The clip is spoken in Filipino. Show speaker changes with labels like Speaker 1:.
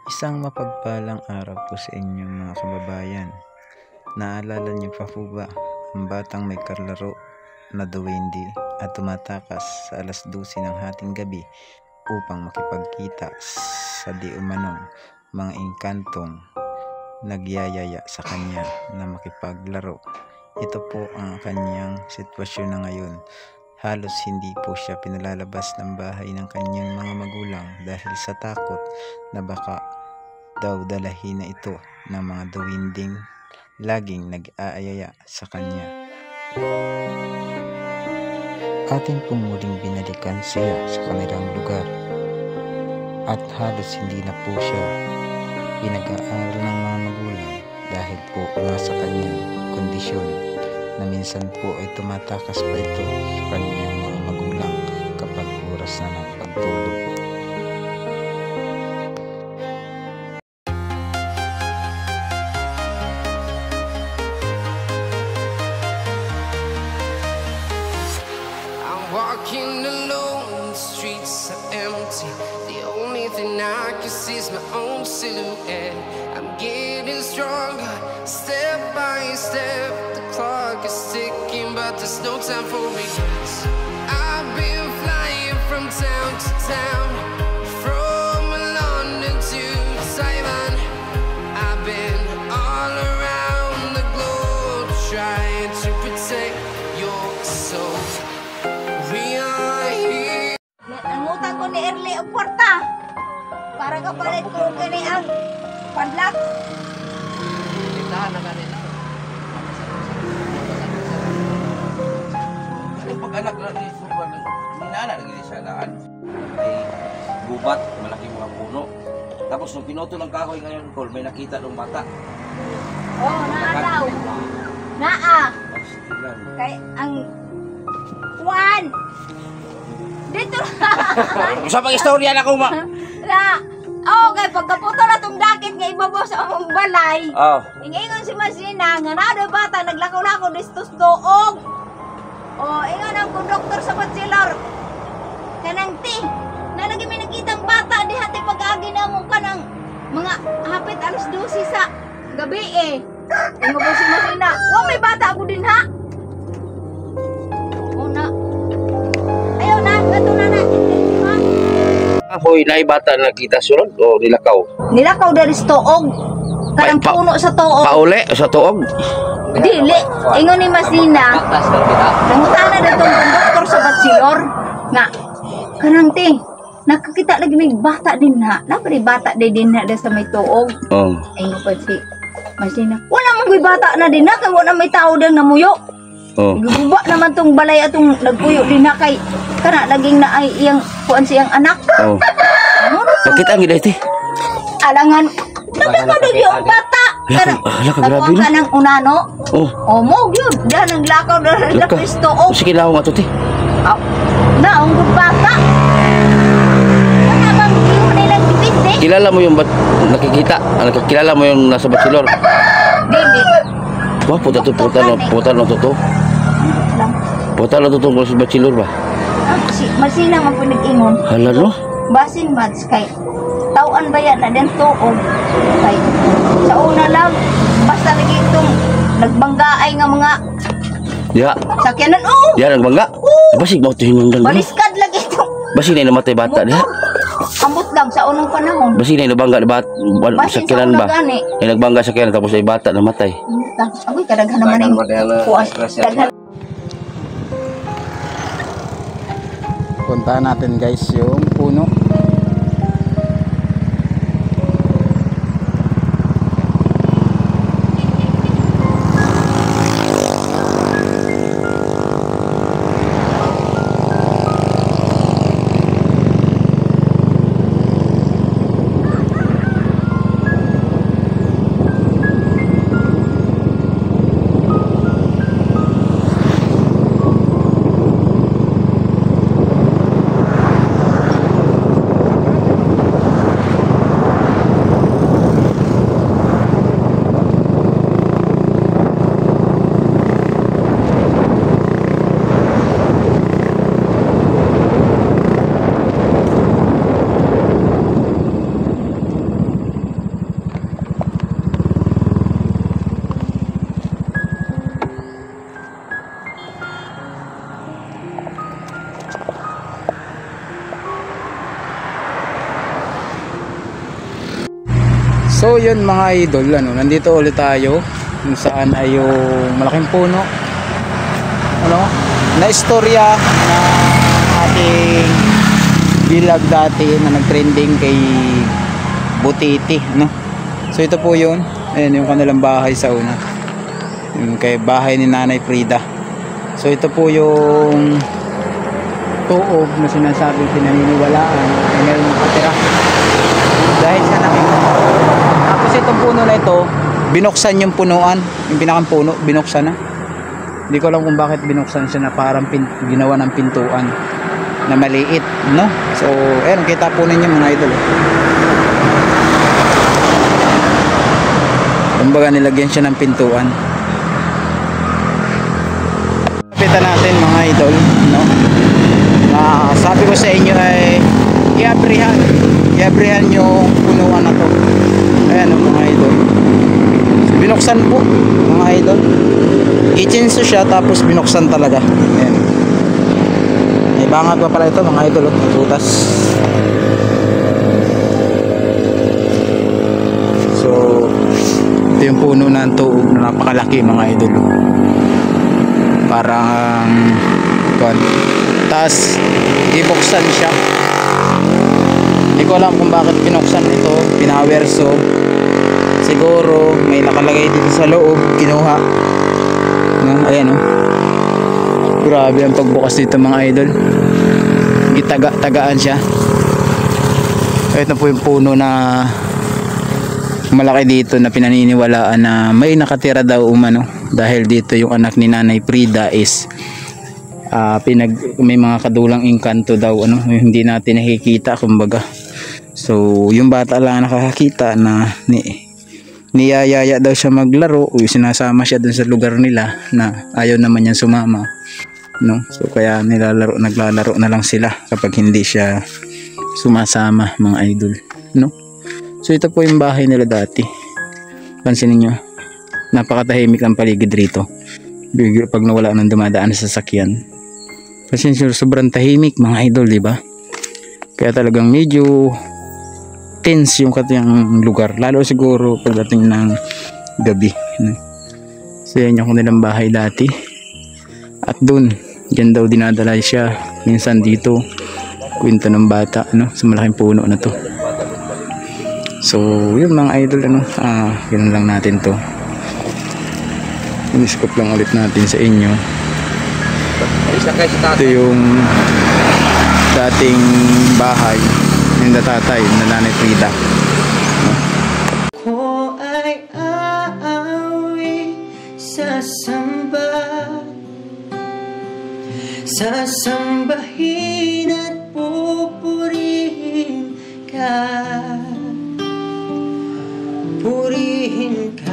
Speaker 1: Isang mapagpalang araw po sa inyo mga kababayan. Naalala niyo pa po ba ang batang may kalaro na duwende at tumatakas sa alas 12 ng hating gabi upang makipagkita sa di umanong mga engkantong nagyayaya sa kanya na makipaglaro? Ito po ang kanyang sitwasyon na ngayon. Halos hindi po siya pinalalabas ng bahay ng kanyang mga magulang dahil sa takot na baka daw dalahin na ito ng mga duwinding laging nag-aayaya sa kanya. Atin pong muling binalikan siya sa kanilang lugar at halos hindi na po siya pinag-aaral ng mga magulang dahil po nasa kanyang kondisyon na minsan po ay tumatakas pa ito sa kanyang mga magulang kapag oras na ng pagtulog.
Speaker 2: I'm walking alone, the streets are empty. The only thing I can see is my own silhouette. I'm getting stronger, step by step. The clock is ticking, but there's no time for regrets. I've been flying from town to town, from London to Taiwan. I've been all around the globe trying to protect your soul. We are here.
Speaker 3: Nangutan ko ni Erly ang kwarta para kapalit ko gani ang padlock.
Speaker 4: Tindahan na kanila. Pag-anak na ni Suban, ninana lagi siya daan. May gubat, malaking mga puno. Tapos nung pinoto ng kahoy ngayon, Col, may nakita ng bata.
Speaker 3: Oh, naa daw. Naa.
Speaker 4: Tapos tingnan.
Speaker 3: Kay ang Juan. Dito
Speaker 4: Sa pang istorya na ko ma.
Speaker 3: na. Oh, kay pagkaputo na tong dakit nga ibabaw sa among balay.
Speaker 4: Oh.
Speaker 3: Ingon si Masina nga naa bata naglakaw-lakaw distos doog. Oh, ingon ang konduktor sa Bachelor. Kanang ti, na lagi may nakitang bata diha ti pag-agi na mo kanang mga hapit alas 12 sa gabi eh. Ingon po si Masina, "Wa may bata ako din ha." Oh na. Ayaw na, gato na na.
Speaker 4: Hoy, naay bata na nakita sunod o nilakaw?
Speaker 3: Nilakaw dari sa tuog. Kanang puno sa tuog.
Speaker 4: Pauli sa tuog?
Speaker 3: Dili, ingon ni Masina. Nangutana na itong konduktor sa Bachelor nga, kanang ti, nakakita lagi may bata din ha. Napari bata din ha sa may tuog.
Speaker 4: Oh.
Speaker 3: Ingon pa si Masina, wala mang may bata na din ha, kaya wala may tao din na muyo.
Speaker 4: Oh.
Speaker 3: Guba naman tong balay atong nagpuyo din ha kay, kana laging na ay iyang kuan siyang anak.
Speaker 4: Oh. Nakita ang gila iti?
Speaker 3: Alangan, nagkakadog yung bata.
Speaker 4: Hala ka, grabe
Speaker 3: Nakuha ka ng unano.
Speaker 4: Oh.
Speaker 3: O mo, yun. Diyan, naglakaw na
Speaker 4: Laka.
Speaker 3: Kristo. O,
Speaker 4: Sige lang nga to ti.
Speaker 3: naong good bata. Wala bang yung nilang gipit, eh?
Speaker 4: Kilala mo yung nakikita? Kilala mo yung nasa Bachelor?
Speaker 3: Dili.
Speaker 4: Wah, puta no to. Puta no to sa Bachelor ba?
Speaker 3: Masina man po nag-ingon.
Speaker 4: Hala no?
Speaker 3: Basin mads kay tauan ba yan na din tuog. Kay sa una lang, basta lagi itong nagbanggaay nga mga
Speaker 4: Ya.
Speaker 3: sakyanan. Oo!
Speaker 4: Ya nagbangga. Basig mo to hinungdan.
Speaker 3: Baliskad lagi itong
Speaker 4: Basig na namatay bata diha.
Speaker 3: ambot lang sa unang panahon.
Speaker 4: Basig na nabangga ba
Speaker 3: Basin sa
Speaker 4: sakyanan
Speaker 3: una
Speaker 4: ba?
Speaker 3: gani.
Speaker 4: Ay nagbangga sakyanan tapos ay bata namatay.
Speaker 3: Agoy, kadaghan naman yung kuwan. Daghan.
Speaker 1: Puntahan natin guys yung puno. So yun mga idol, nandito ulit tayo kung saan ay yung malaking puno na istorya na ating vlog dati na nagtrending kay Butiti, so ito po yun, ayan yung kanilang bahay sa una, yung kay bahay ni Nanay Frida. So ito po yung tuog na sinasabi pinaniniwalaan ay ngayon nakatira dahil sa nakita. Tapos itong puno na ito, binuksan yung punuan, yung pinakang puno, binuksan na. Hindi ko alam kung bakit binuksan siya, na parang ginawa ng pintuan na maliit, So, ayan, kita po ninyo mga idol. Kumbaga nilagyan siya ng pintuan. Kapitan natin mga idol, sabi ko sa inyo ay i-abrihan yung punuan na to. Ayan mga idol, binuksan po mga idol, i-chinso siya tapos binuksan talaga. Ayan, may bangag pa pala ito mga idol, butas. So ito yung puno ng tuog na napakalaki mga idol, parang tas ibuksan siya. Hindi ko alam kung bakit pinuksan ito, pinawerso. Siguro may nakalagay dito sa loob, kinuha. Ayan grabe ang pagbukas dito mga idol, gitaga-tagaan siya. Ito po yung puno na malaki dito na pinaniniwalaan na may nakatira daw umano, dahil dito yung anak ni Nanay Frida is may mga kadulang engkanto daw, hindi natin nakikita kumbaga. So yung bata lang nakakakita na niyayaya daw siya maglaro, sinasama siya dun sa lugar nila na ayaw naman niya sumama, so kaya naglalaro na lang sila kapag hindi siya sumasama mga idol, So ito po yung bahay nila dati. Pansinin nyo, napakatahimik ang paligid rito pag nawala ng dumadaan sa sasakyan. Kasi sobrang tahimik mga idol, diba? Kaya talagang medyo tense yung katiyang lugar, lalo siguro pagdating ng gabi. So yan yung kanilang bahay dati. At dun, dyan daw dinadala siya minsan dito, kwento ng bata, sa malaking puno na to. So yun mga idol, yun lang natin to. Iniscope lang ulit natin sa inyo. Ito yung dating bahay ng tatay na Nanay Frida.
Speaker 5: Ko ay aawi, sasambahin at pupurihin ka, purihin ka.